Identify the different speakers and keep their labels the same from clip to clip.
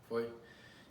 Speaker 1: Foi?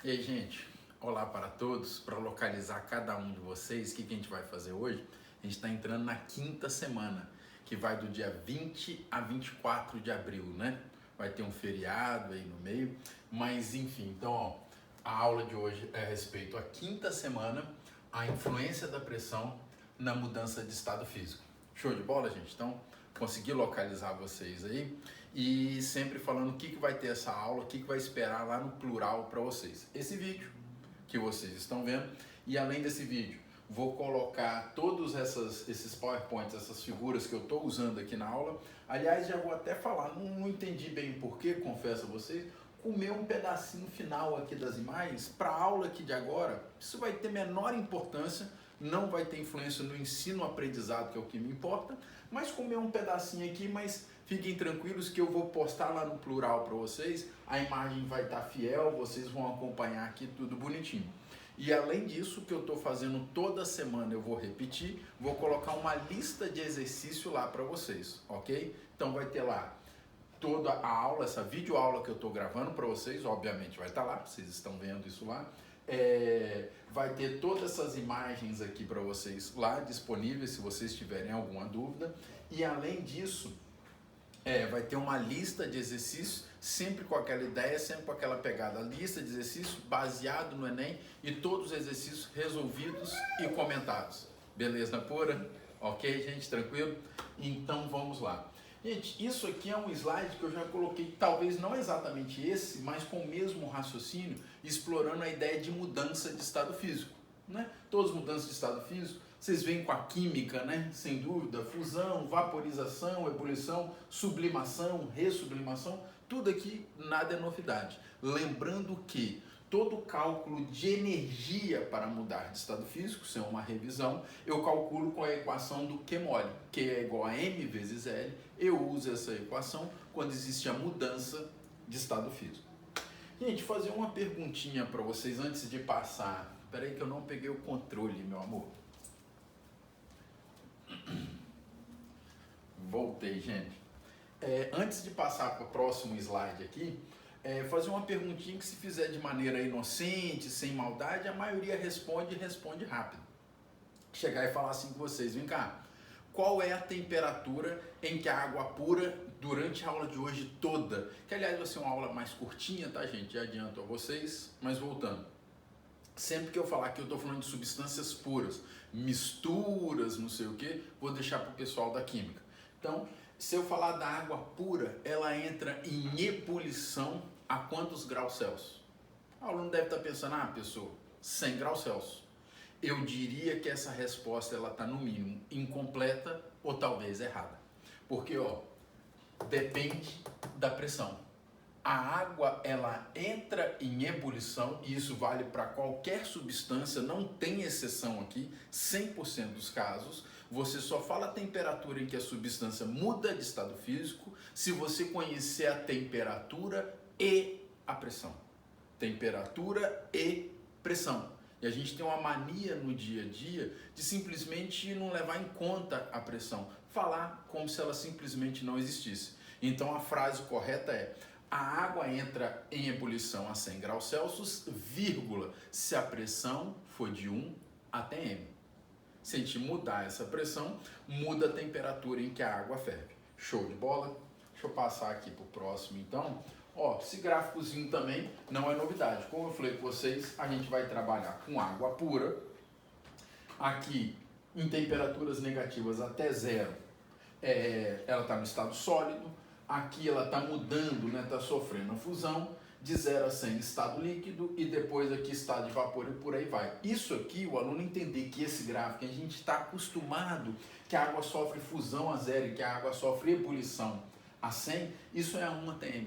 Speaker 1: E aí, gente? Olá para todos. Para localizar cada um de vocês, o que a gente vai fazer hoje? A gente está entrando na quinta semana, que vai do dia 20 a 24 de abril, né? Vai ter um feriado aí no meio, mas enfim. Então, ó, a aula de hoje é a respeito à quinta semana, a influência da pressão na mudança de estado físico. Show de bola, gente? Então, consegui localizar vocês aí e sempre falando o que vai ter essa aula, o que vai esperar lá no plural para vocês. Esse vídeo que vocês estão vendo, e além desse vídeo, vou colocar todos esses PowerPoints, essas figuras que eu estou usando aqui na aula. Aliás, já vou até falar, não entendi bem o porquê, confesso a vocês, comer um pedacinho final aqui das imagens para a aula aqui de agora. Isso vai ter menor importância, não vai ter influência no ensino-aprendizado, que é o que me importa, mas comer um pedacinho aqui, mas fiquem tranquilos que eu vou postar lá no plural para vocês, a imagem vai estar fiel, vocês vão acompanhar aqui tudo bonitinho. E além disso, que eu estou fazendo toda semana, eu vou repetir, vou colocar uma lista de exercício lá para vocês, ok? Então vai ter lá toda a aula, essa videoaula que eu estou gravando para vocês, obviamente vai estar lá, vocês estão vendo isso lá. Vai ter todas essas imagens aqui para vocês lá disponíveis, se vocês tiverem alguma dúvida. E além disso, vai ter uma lista de exercícios, sempre com aquela ideia, sempre com aquela pegada, lista de exercícios baseado no Enem e todos os exercícios resolvidos e comentados. Beleza pura? Ok, gente? Tranquilo? Então vamos lá. Gente, isso aqui é um slide que eu já coloquei, talvez não exatamente esse, mas com o mesmo raciocínio, explorando a ideia de mudança de estado físico, né? Todas as mudanças de estado físico, vocês veem com a química, né? Sem dúvida, fusão, vaporização, ebulição, sublimação, ressublimação, tudo aqui nada é novidade. Lembrando que todo cálculo de energia para mudar de estado físico, sem uma revisão, eu calculo com a equação do Q mole, que é igual a M vezes L. Eu uso essa equação quando existe a mudança de estado físico. Gente, fazer uma perguntinha para vocês antes de passar. Espera aí que eu não peguei o controle, meu amor. Voltei, gente. Antes de passar para o próximo slide aqui, fazer uma perguntinha que, se fizer de maneira inocente, sem maldade, a maioria responde e responde rápido. Chegar e falar assim com vocês: vem cá, qual é a temperatura em que a água pura, durante a aula de hoje toda, que aliás vai ser uma aula mais curtinha, tá, gente? Já adianto a vocês, mas voltando. Sempre que eu falar que eu estou falando de substâncias puras, misturas, não sei o que, vou deixar para o pessoal da química. Então, se eu falar da água pura, ela entra em ebulição a quantos graus Celsius? O aluno deve estar pensando, pessoa, 100 graus Celsius. Eu diria que essa resposta ela está no mínimo incompleta ou talvez errada. Porque, depende da pressão. A água, ela entra em ebulição, e isso vale para qualquer substância, não tem exceção aqui, 100% dos casos. Você só fala a temperatura em que a substância muda de estado físico se você conhecer a temperatura e a pressão. Temperatura e pressão. E a gente tem uma mania no dia a dia de simplesmente não levar em conta a pressão, falar como se ela simplesmente não existisse. Então a frase correta é: a água entra em ebulição a 100 graus Celsius, vírgula, se a pressão for de 1 até M. Se a gente mudar essa pressão, muda a temperatura em que a água ferve. Show de bola? Deixa eu passar aqui para o próximo, então. Esse gráficozinho também não é novidade. Como eu falei com vocês, a gente vai trabalhar com água pura. Aqui, em temperaturas negativas até zero, ela está no estado sólido. Aqui ela está mudando, né? Está sofrendo a fusão. De 0 a 100 estado líquido, e depois aqui estado de vapor e por aí vai. Isso aqui, o aluno entender que esse gráfico, a gente está acostumado que a água sofre fusão a 0 e que a água sofre ebulição a 100, isso é a 1 atm.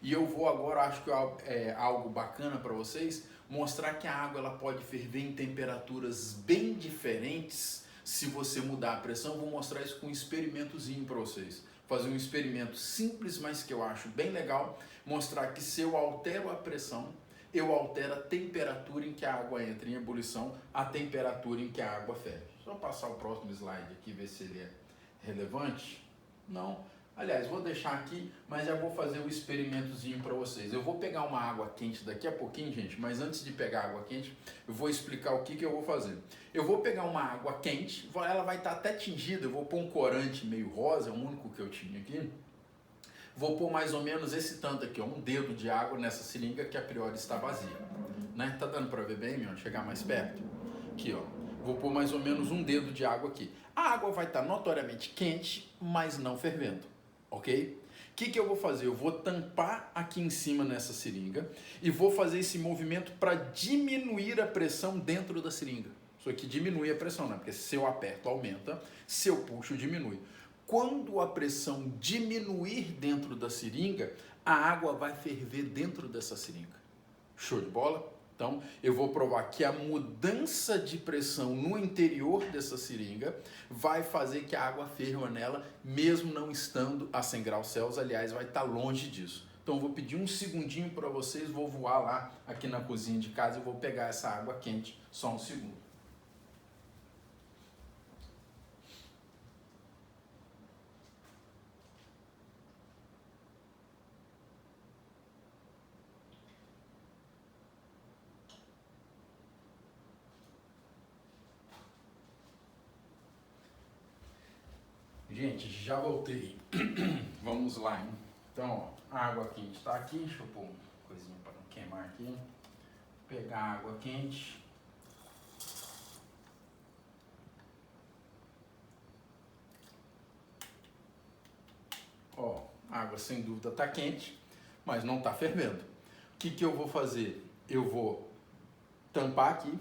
Speaker 1: E eu vou agora, acho que é algo bacana para vocês, mostrar que a água ela pode ferver em temperaturas bem diferentes se você mudar a pressão. Vou mostrar isso com um experimentozinho para vocês. Fazer um experimento simples, mas que eu acho bem legal, mostrar que se eu altero a pressão, eu altero a temperatura em que a água entra em ebulição, a temperatura em que a água ferve. Só passar o próximo slide aqui, ver se ele é relevante. Não, Aliás, vou deixar aqui, mas já vou fazer um experimentozinho para vocês. Eu vou pegar uma água quente daqui a pouquinho, gente, mas antes de pegar água quente, eu vou explicar o que eu vou fazer. Eu vou pegar uma água quente, ela vai estar até tingida, eu vou pôr um corante meio rosa, é o único que eu tinha aqui. Vou pôr mais ou menos esse tanto aqui, ó, um dedo de água nessa seringa que a priori está vazia. Né? Tá dando para ver bem, meu? Chegar mais perto? Aqui, ó. Vou pôr mais ou menos um dedo de água aqui. A água vai estar notoriamente quente, mas não fervendo, ok? O que eu vou fazer? Eu vou tampar aqui em cima nessa seringa e vou fazer esse movimento para diminuir a pressão dentro da seringa. Isso aqui diminui a pressão, né? Porque se eu aperto, aumenta. Se eu puxo, diminui. Quando a pressão diminuir dentro da seringa, a água vai ferver dentro dessa seringa. Show de bola? Então, eu vou provar que a mudança de pressão no interior dessa seringa vai fazer que a água ferva nela, mesmo não estando a 100 graus Celsius, aliás, vai estar longe disso. Então, eu vou pedir um segundinho para vocês, vou voar lá aqui na cozinha de casa e vou pegar essa água quente, só um segundo. Gente, já voltei. Vamos lá, hein? Então, ó, a água quente está aqui. Deixa eu pôr uma coisinha para não queimar aqui. Pegar a água quente. Ó, a água sem dúvida está quente, mas não está fervendo. O que eu vou fazer? Eu vou tampar aqui.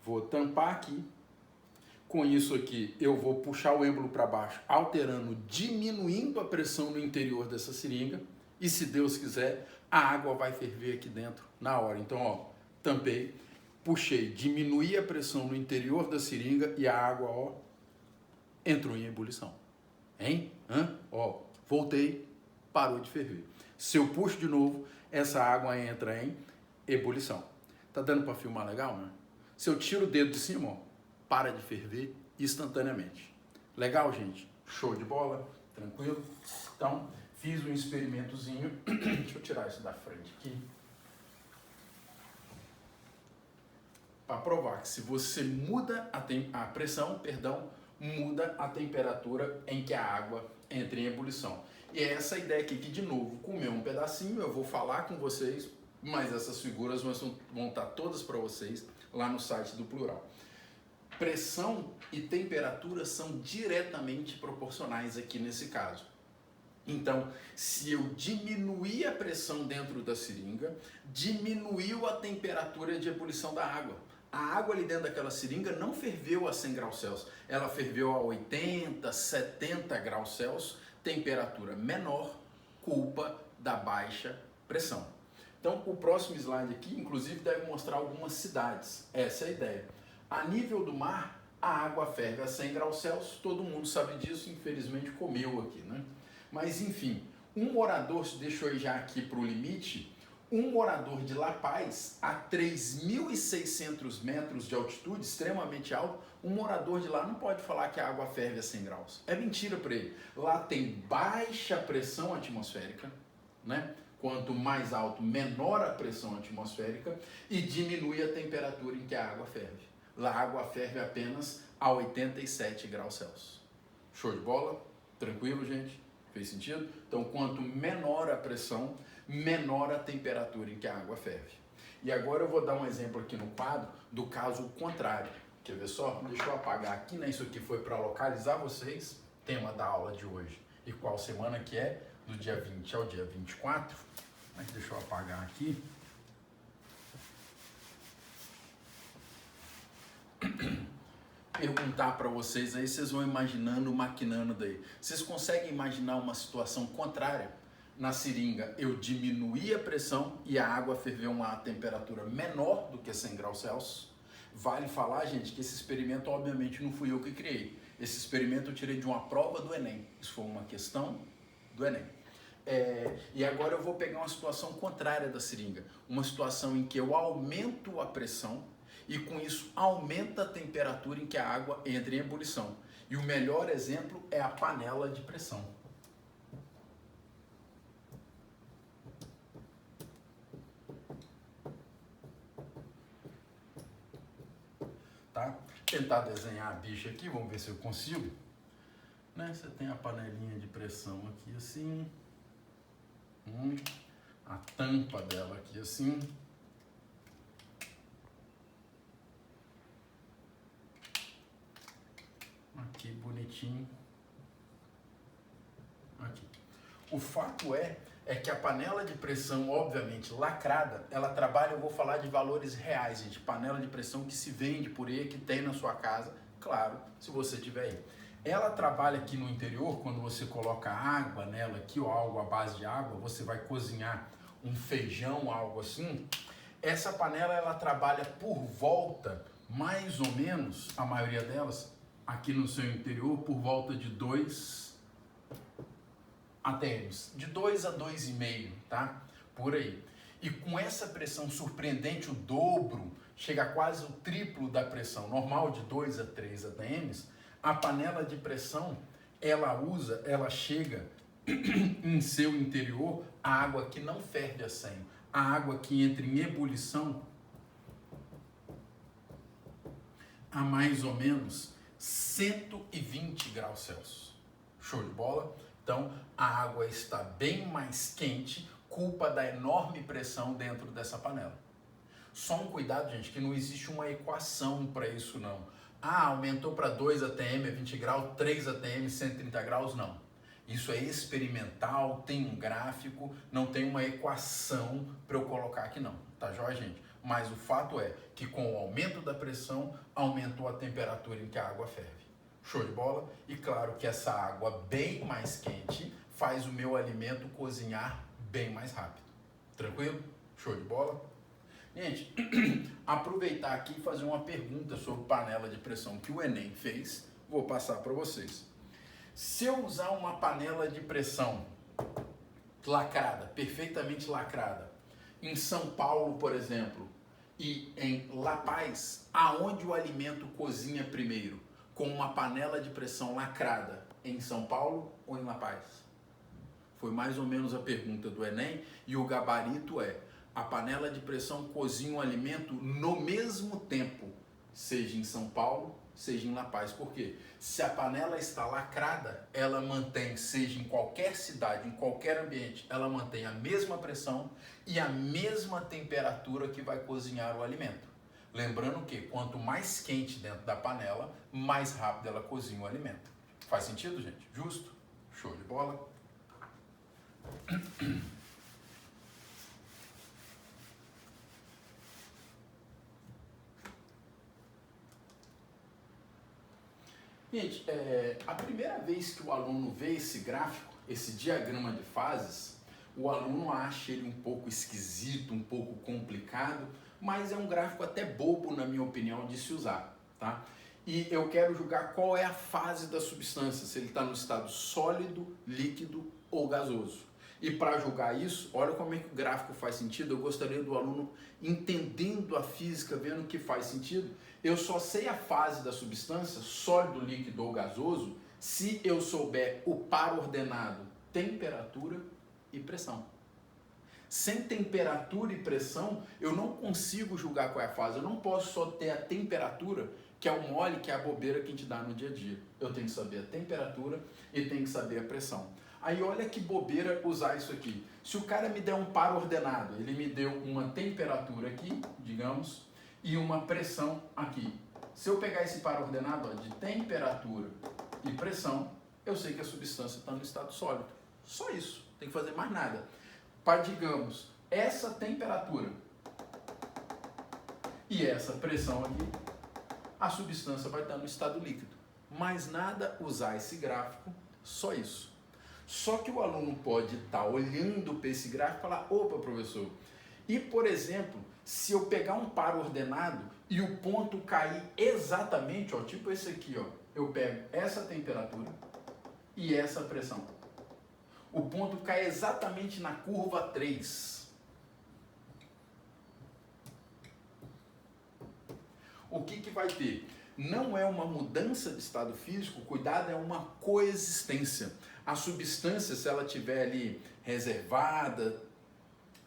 Speaker 1: Vou tampar aqui. Com isso aqui, eu vou puxar o êmbolo para baixo, alterando, diminuindo a pressão no interior dessa seringa. E se Deus quiser, a água vai ferver aqui dentro na hora. Então, ó, tampei, puxei, diminuí a pressão no interior da seringa e a água, ó, entrou em ebulição. Hein? Ó, voltei, parou de ferver. Se eu puxo de novo, essa água entra em ebulição. Tá dando para filmar legal, né? Se eu tiro o dedo de cima, ó, para de ferver instantaneamente. Legal, gente? Show de bola? Tranquilo? Então, fiz um experimentozinho. Deixa eu tirar isso da frente aqui. Para provar que se você muda a pressão, muda a temperatura em que a água entra em ebulição. E é essa ideia aqui, que de novo, comer um pedacinho, eu vou falar com vocês, mas essas figuras vão estar todas para vocês lá no site do Plural. Pressão e temperatura são diretamente proporcionais aqui nesse caso. Então, se eu diminuir a pressão dentro da seringa, diminuiu a temperatura de ebulição da água. A água ali dentro daquela seringa não ferveu a 100 graus Celsius, ela ferveu a 80, 70 graus Celsius, temperatura menor, culpa da baixa pressão. Então, o próximo slide aqui, inclusive, deve mostrar algumas cidades. Essa é a ideia. A nível do mar, a água ferve a 100 graus Celsius, todo mundo sabe disso, infelizmente comeu aqui, né? Mas enfim, um morador, deixa eu ir já aqui para o limite, um morador de La Paz, a 3.600 metros de altitude, extremamente alto, um morador de lá não pode falar que a água ferve a 100 graus. É mentira para ele. Lá tem baixa pressão atmosférica, né? Quanto mais alto, menor a pressão atmosférica e diminui a temperatura em que a água ferve. Lá a água ferve apenas a 87 graus Celsius. Show de bola? Tranquilo, gente? Fez sentido? Então, quanto menor a pressão, menor a temperatura em que a água ferve. E agora eu vou dar um exemplo aqui no quadro do caso contrário. Quer ver só? Deixa eu apagar aqui, né? Isso aqui foi para localizar vocês, tema da aula de hoje. E qual semana que é? Do dia 20 ao dia 24. Mas deixa eu apagar aqui. Perguntar para vocês aí, vocês vão imaginando, maquinando daí. Vocês conseguem imaginar uma situação contrária? Na seringa eu diminuí a pressão e a água ferveu a uma temperatura menor do que 100 graus Celsius. Vale falar, gente, que esse experimento obviamente não fui eu que criei. Esse experimento eu tirei de uma prova do Enem. Isso foi uma questão do Enem. E agora eu vou pegar uma situação contrária da seringa. Uma situação em que eu aumento a pressão e com isso aumenta a temperatura em que a água entra em ebulição. E o melhor exemplo é a panela de pressão. Tá? Tentar desenhar a bicha aqui, vamos ver se eu consigo. Né? Você tem a panelinha de pressão aqui assim. A tampa dela aqui assim. Aqui bonitinho. Aqui. O fato é que a panela de pressão, obviamente lacrada, ela trabalha, eu vou falar de valores reais, gente. Panela de pressão que se vende por aí, que tem na sua casa, claro, se você tiver aí. Ela trabalha aqui no interior, quando você coloca água nela aqui, ou algo à base de água, você vai cozinhar um feijão, algo assim. Essa panela, ela trabalha por volta, mais ou menos, a maioria delas, aqui no seu interior, por volta de 2 ATMs, de 2 a 2,5, tá? Por aí. E com essa pressão surpreendente, o dobro, chega a quase o triplo da pressão normal, de 2 a 3 ATMs, a panela de pressão, ela chega em seu interior a água que não ferve a 100, a água que entra em ebulição a mais ou menos 120 graus Celsius. Show de bola? Então, a água está bem mais quente, culpa da enorme pressão dentro dessa panela. Só um cuidado, gente, que não existe uma equação para isso, não. Ah, aumentou para 2 ATM, 20 graus, 3 ATM, 130 graus, não. Isso é experimental, tem um gráfico, não tem uma equação para eu colocar aqui, não. Tá joia, gente? Mas o fato é que com o aumento da pressão, aumentou a temperatura em que a água ferve. Show de bola? E claro que essa água bem mais quente faz o meu alimento cozinhar bem mais rápido. Tranquilo? Show de bola? Gente, aproveitar aqui e fazer uma pergunta sobre panela de pressão que o Enem fez. Vou passar para vocês. Se eu usar uma panela de pressão lacrada, perfeitamente lacrada, em São Paulo, por exemplo, e em La Paz, aonde o alimento cozinha primeiro? Com uma panela de pressão lacrada em São Paulo ou em La Paz? Foi mais ou menos a pergunta do Enem e o gabarito é: a panela de pressão cozinha o alimento no mesmo tempo, seja em São Paulo, seja em La Paz. Por quê? Se a panela está lacrada, ela mantém, seja em qualquer cidade, em qualquer ambiente, ela mantém a mesma pressão e a mesma temperatura que vai cozinhar o alimento. Lembrando que quanto mais quente dentro da panela, mais rápido ela cozinha o alimento. Faz sentido, gente? Justo? Show de bola? Gente, a primeira vez que o aluno vê esse gráfico, esse diagrama de fases, o aluno acha ele um pouco esquisito, um pouco complicado, mas é um gráfico até bobo, na minha opinião, de se usar, tá? E eu quero julgar qual é a fase da substância, se ele está no estado sólido, líquido ou gasoso. E para julgar isso, olha como é que o gráfico faz sentido. Eu gostaria do aluno entendendo a física, vendo que faz sentido. Eu só sei a fase da substância, sólido, líquido ou gasoso, se eu souber o par ordenado, temperatura e pressão. Sem temperatura e pressão, eu não consigo julgar qual é a fase. Eu não posso só ter a temperatura, que é o mole, que é a bobeira que a gente dá no dia a dia. Eu tenho que saber a temperatura e tenho que saber a pressão. Aí olha que bobeira usar isso aqui. Se o cara me der um par ordenado, ele me deu uma temperatura aqui, digamos, e uma pressão aqui. Se eu pegar esse par ordenado, ó, de temperatura e pressão, eu sei que a substância está no estado sólido. Só isso, não tem que fazer mais nada. Para, digamos, essa temperatura e essa pressão aqui, a substância vai estar no estado líquido. Mais nada, usar esse gráfico, só isso. Só que o aluno pode estar olhando para esse gráfico e falar: opa, professor, e por exemplo, se eu pegar um par ordenado e o ponto cair exatamente, ó, tipo esse aqui, ó, eu pego essa temperatura e essa pressão. O ponto cai exatamente na curva 3. O que vai ter? não é uma mudança de estado físico, cuidado, é uma coexistência. A substância, se ela estiver ali reservada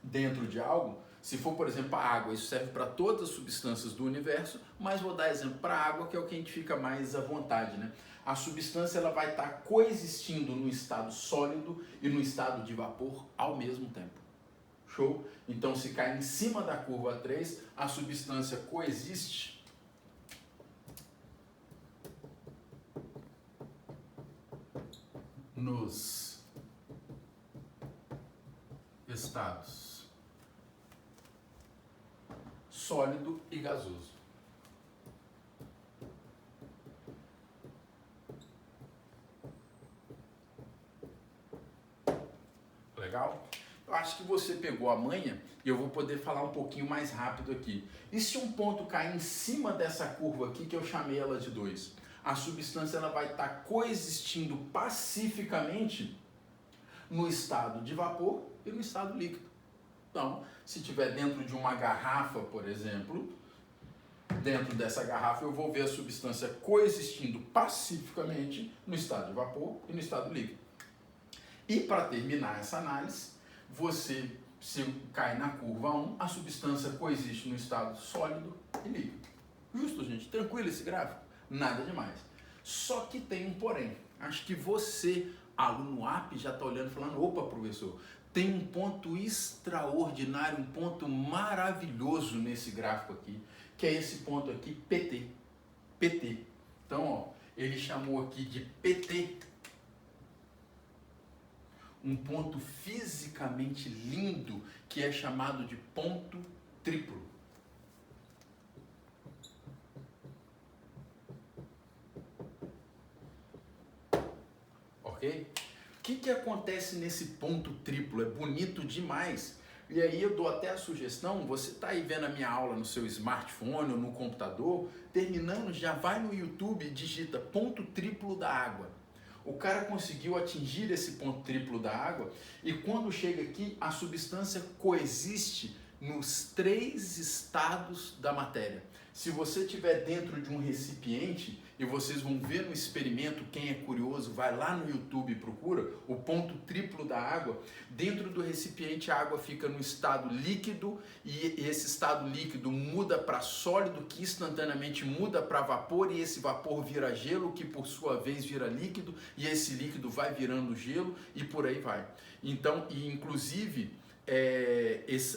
Speaker 1: dentro de algo, se for, por exemplo, a água, isso serve para todas as substâncias do universo, mas vou dar exemplo para a água, que é o que a gente fica mais à vontade, né? A substância ela vai estar coexistindo no estado sólido e no estado de vapor ao mesmo tempo. Show? Então, se cai em cima da curva 3, a substância coexiste nos estados sólido e gasoso. Legal? Eu acho que você pegou a manha e eu vou poder falar um pouquinho mais rápido aqui. E se um ponto cair em cima dessa curva aqui, que eu chamei ela de 2? A substância ela vai estar coexistindo pacificamente no estado de vapor e no estado líquido. Então, se estiver dentro de uma garrafa, por exemplo, dentro dessa garrafa eu vou ver a substância coexistindo pacificamente no estado de vapor e no estado líquido. E para terminar essa análise, você, se cai na curva 1, a substância coexiste no estado sólido e líquido. Justo, gente? Tranquilo esse gráfico? Nada demais. Só que tem um porém. Acho que você, aluno AP, já está olhando e falando, opa, professor, tem um ponto extraordinário, um ponto maravilhoso nesse gráfico aqui, que é esse ponto aqui, PT. PT. Então, ó, ele chamou aqui de PT, um ponto fisicamente lindo que é chamado de ponto triplo. Ok? O que acontece nesse ponto triplo? É bonito demais. E aí eu dou até a sugestão, você está aí vendo a minha aula no seu smartphone ou no computador, terminando, já vai no YouTube e digita ponto triplo da água. O cara conseguiu atingir esse ponto triplo da água e quando chega aqui, a substância coexiste nos 3 estados da matéria. Se você estiver dentro de um recipiente, e vocês vão ver no experimento, quem é curioso, vai lá no YouTube e procura, o ponto triplo da água, dentro do recipiente a água fica no estado líquido e esse estado líquido muda para sólido, que instantaneamente muda para vapor e esse vapor vira gelo, que por sua vez vira líquido e esse líquido vai virando gelo e por aí vai. Então, e inclusive,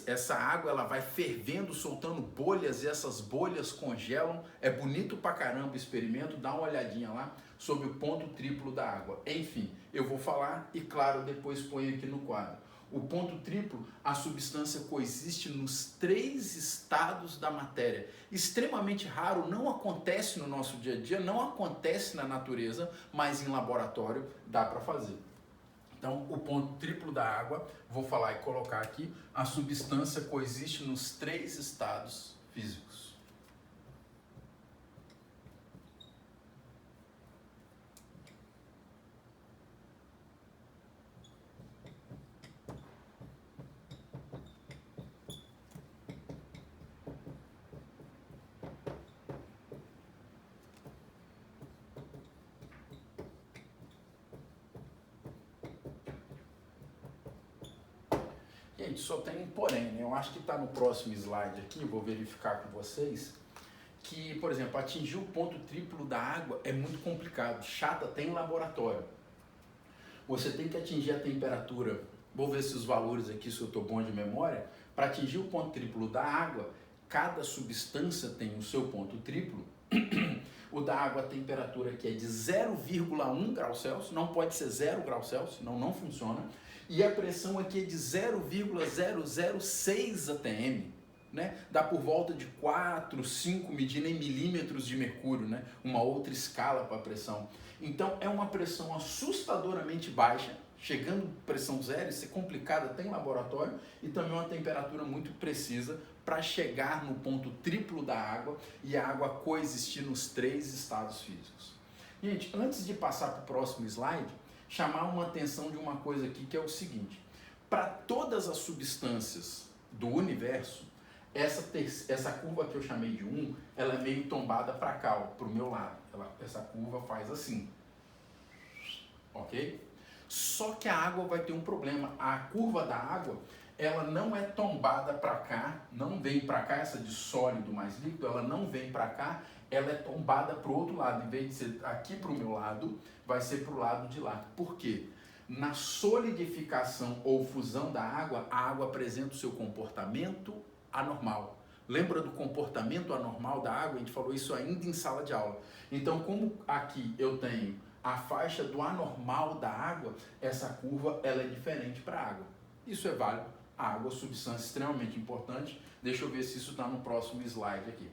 Speaker 1: essa água ela vai fervendo, soltando bolhas e essas bolhas congelam. É bonito pra caramba o experimento, dá uma olhadinha lá sobre o ponto triplo da água. Enfim, eu vou falar e claro, depois ponho aqui no quadro. O ponto triplo, a substância coexiste nos 3 estados da matéria. Extremamente raro, não acontece no nosso dia a dia, não acontece na natureza, mas em laboratório dá para fazer. Então, o ponto triplo da água, vou falar e colocar aqui, a substância coexiste nos 3 estados físicos. Gente, só tem um porém, né? Eu acho que está no próximo slide aqui, vou verificar com vocês, que, por exemplo, atingir o ponto triplo da água é muito complicado, chata, tem laboratório. Você tem que atingir a temperatura, vou ver se os valores aqui, se eu estou bom de memória, para atingir o ponto triplo da água, cada substância tem o seu ponto triplo. O da água a temperatura aqui é de 0,1 grau Celsius, não pode ser 0 grau Celsius, senão não funciona. E a pressão aqui é de 0,006 atm, né? Dá por volta de 4, 5, medindo em milímetros de mercúrio, né? Uma outra escala para a pressão. Então é uma pressão assustadoramente baixa, chegando pressão zero, isso é complicado até em laboratório, e também uma temperatura muito precisa para chegar no ponto triplo da água e a água coexistir nos 3 estados físicos. Gente, antes de passar para o próximo slide, chamar uma atenção de uma coisa aqui que é o seguinte: para todas as substâncias do universo, Essa curva que eu chamei de 1, ela é meio tombada para cá, para o meu lado. Essa curva faz assim, ok? Só que a água vai ter um problema. A curva da água, ela não é tombada para cá, não vem para cá, essa de sólido mais líquido, ela não vem para cá, ela é tombada para o outro lado. Em vez de ser aqui para o meu lado, vai ser para o lado de lá. Por quê? Na solidificação ou fusão da água, a água apresenta o seu comportamento anormal. Lembra do comportamento anormal da água? A gente falou isso ainda em sala de aula. Então, como aqui eu tenho a faixa do anormal da água, essa curva ela é diferente para a água. Isso é válido. A água é substância extremamente importante. Deixa eu ver se isso está no próximo slide aqui.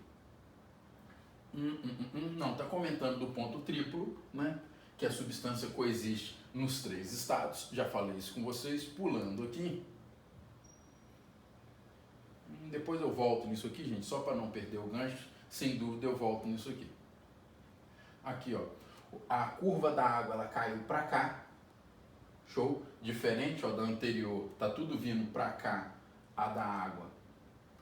Speaker 1: Não, está comentando do ponto triplo, né? Que a substância coexiste nos 3 estados. Já falei isso com vocês. Pulando aqui. Depois eu volto nisso aqui, gente, só para não perder o gancho. Sem dúvida eu volto nisso aqui. Aqui, ó. A curva da água, ela caiu para cá. Show? Diferente, ó, da anterior. Tá tudo vindo para cá. A da água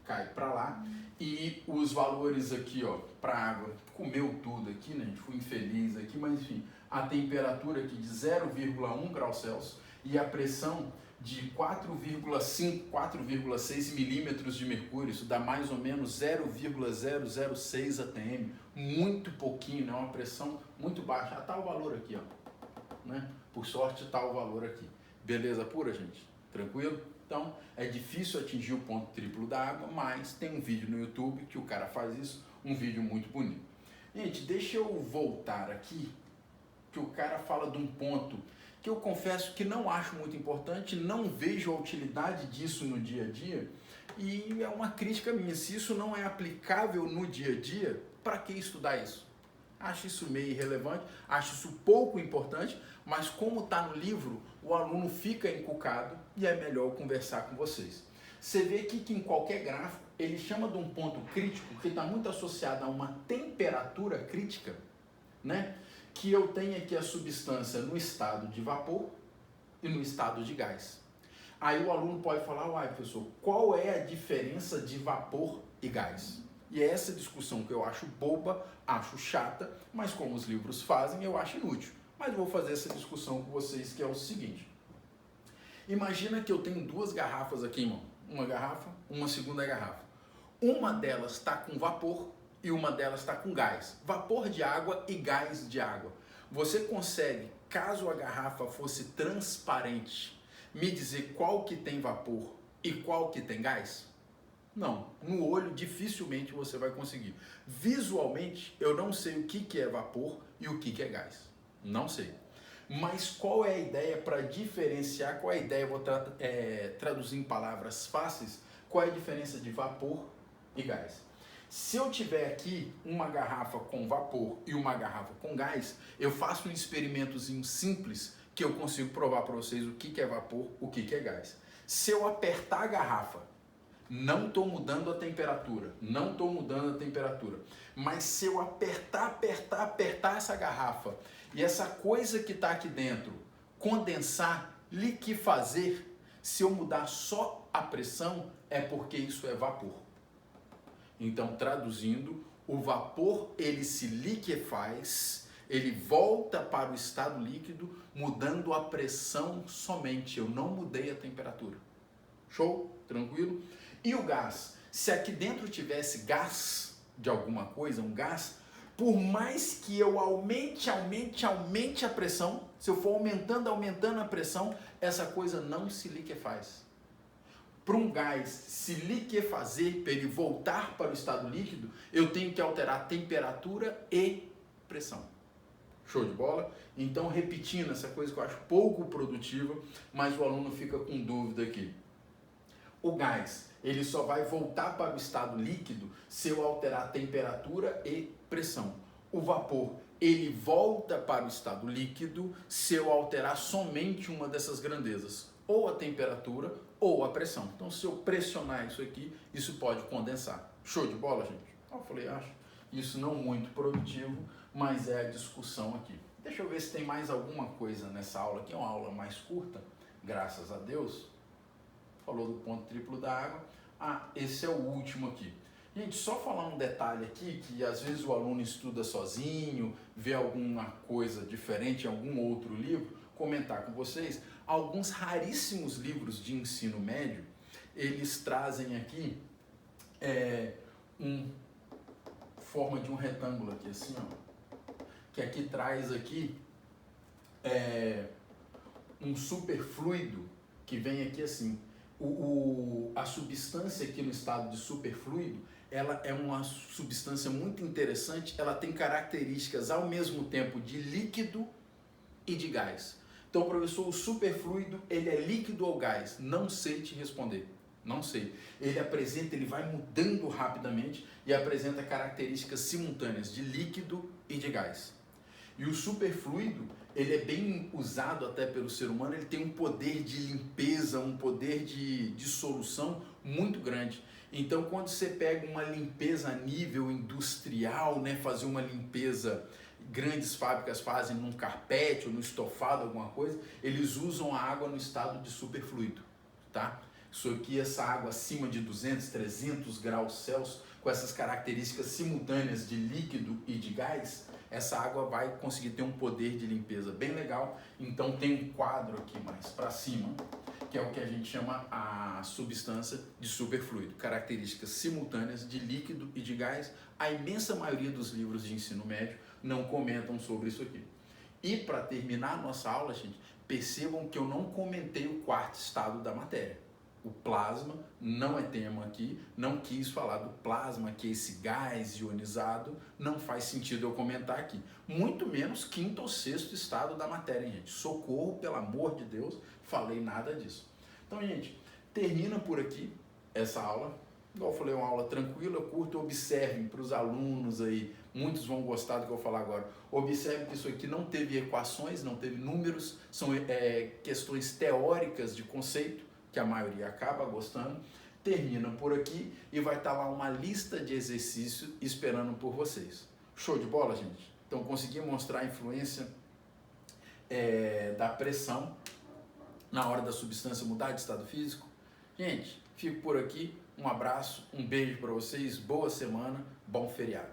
Speaker 1: cai para lá. E os valores aqui, ó, para água, comeu tudo aqui, né? A gente foi infeliz aqui, mas enfim. A temperatura aqui de 0,1 graus Celsius e a pressão de 4,5, 4,6 milímetros de mercúrio, isso dá mais ou menos 0,006 atm, muito pouquinho, né? Uma pressão muito baixa, tá o valor aqui, ó, né? Por sorte tá o valor aqui. Beleza pura, gente? Tranquilo? Então, é difícil atingir o ponto triplo da água, mas tem um vídeo no YouTube que o cara faz isso, um vídeo muito bonito. Gente, deixa eu voltar aqui, que o cara fala de um ponto que eu confesso que não acho muito importante, não vejo a utilidade disso no dia a dia, e é uma crítica minha. Se isso não é aplicável no dia a dia, para que estudar isso? Acho isso meio irrelevante, acho isso pouco importante, mas como está no livro, o aluno fica encucado e é melhor eu conversar com vocês. Você vê aqui que em qualquer gráfico, ele chama de um ponto crítico, que está muito associado a uma temperatura crítica, né? Que eu tenho aqui a substância no estado de vapor e no estado de gás. Aí o aluno pode falar, uai, professor, qual é a diferença de vapor e gás? E é essa discussão que eu acho boba, acho chata, mas como os livros fazem, eu acho inútil. Mas eu vou fazer essa discussão com vocês, que é o seguinte. Imagina que eu tenho 2 garrafas aqui, irmão. Uma garrafa, uma segunda garrafa. Uma delas está com vapor e uma delas está com gás. Vapor de água e gás de água. Você consegue, caso a garrafa fosse transparente, me dizer qual que tem vapor e qual que tem gás? Não. No olho, dificilmente você vai conseguir. Visualmente, eu não sei o que é vapor e o que é gás. Não sei. Mas qual é a ideia para diferenciar? Qual é a ideia? Vou traduzir em palavras fáceis. Qual é a diferença de vapor e gás? Se eu tiver aqui uma garrafa com vapor e uma garrafa com gás, eu faço um experimentozinho simples que eu consigo provar para vocês o que é vapor, o que é gás. Se eu apertar a garrafa, não estou mudando a temperatura, mas se eu apertar essa garrafa e essa coisa que está aqui dentro condensar, liquefazer, se eu mudar só a pressão, é porque isso é vapor. Então, traduzindo, o vapor ele se liquefaz, ele volta para o estado líquido, mudando a pressão somente. Eu não mudei a temperatura. Show? Tranquilo? E o gás? Se aqui dentro tivesse gás de alguma coisa, um gás, por mais que eu aumente a pressão, se eu for aumentando a pressão, essa coisa não se liquefaz. Para um gás se liquefazer, para ele voltar para o estado líquido, eu tenho que alterar a temperatura e pressão. Show de bola? Então, repetindo essa coisa que eu acho pouco produtiva, mas o aluno fica com dúvida aqui. O gás, ele só vai voltar para o estado líquido se eu alterar a temperatura e pressão. O vapor, ele volta para o estado líquido se eu alterar somente uma dessas grandezas, ou a temperatura ou a pressão. Então, se eu pressionar isso aqui, isso pode condensar. Show de bola, gente? Eu falei, acho isso não muito produtivo, mas é a discussão aqui. Deixa eu ver se tem mais alguma coisa nessa aula aqui, é uma aula mais curta, graças a Deus. Falou do ponto triplo da água. Ah, esse é o último aqui. Gente, só falar um detalhe aqui, que às vezes o aluno estuda sozinho, vê alguma coisa diferente em algum outro livro, comentar com vocês. Alguns raríssimos livros de ensino médio, eles trazem aqui forma de um retângulo aqui, assim, ó, que aqui traz aqui um superfluido, que vem aqui assim. A substância aqui no estado de superfluido, ela é uma substância muito interessante, ela tem características ao mesmo tempo de líquido e de gás. Então, professor, o superfluido, ele é líquido ou gás? Não sei te responder. Não sei. Ele vai mudando rapidamente e apresenta características simultâneas de líquido e de gás. E o superfluido, ele é bem usado até pelo ser humano, ele tem um poder de limpeza, um poder de dissolução muito grande. Então, quando você pega uma limpeza a nível industrial, né, fazer uma limpeza, grandes fábricas fazem num carpete ou no estofado, alguma coisa, eles usam a água no estado de superfluido, tá? Isso aqui, essa água acima de 200, 300 graus Celsius, com essas características simultâneas de líquido e de gás, essa água vai conseguir ter um poder de limpeza bem legal. Então tem um quadro aqui mais para cima, que é o que a gente chama a substância de superfluido, características simultâneas de líquido e de gás. A imensa maioria dos livros de ensino médio não comentam sobre isso aqui. E para terminar a nossa aula, gente, percebam que eu não comentei o quarto estado da matéria. O plasma não é tema aqui, não quis falar do plasma, que é esse gás ionizado, não faz sentido eu comentar aqui. Muito menos quinto ou sexto estado da matéria, gente. Socorro, pelo amor de Deus, falei nada disso. Então, gente, termina por aqui essa aula. Igual eu falei, uma aula tranquila, curta, observem para os alunos aí, muitos vão gostar do que eu vou falar agora. Observe que isso aqui não teve equações, não teve números, são questões teóricas de conceito, que a maioria acaba gostando. Termina por aqui e vai estar lá uma lista de exercícios esperando por vocês. Show de bola, gente? Então consegui mostrar a influência da pressão na hora da substância mudar de estado físico. Gente, fico por aqui. Um abraço, um beijo para vocês, boa semana, bom feriado.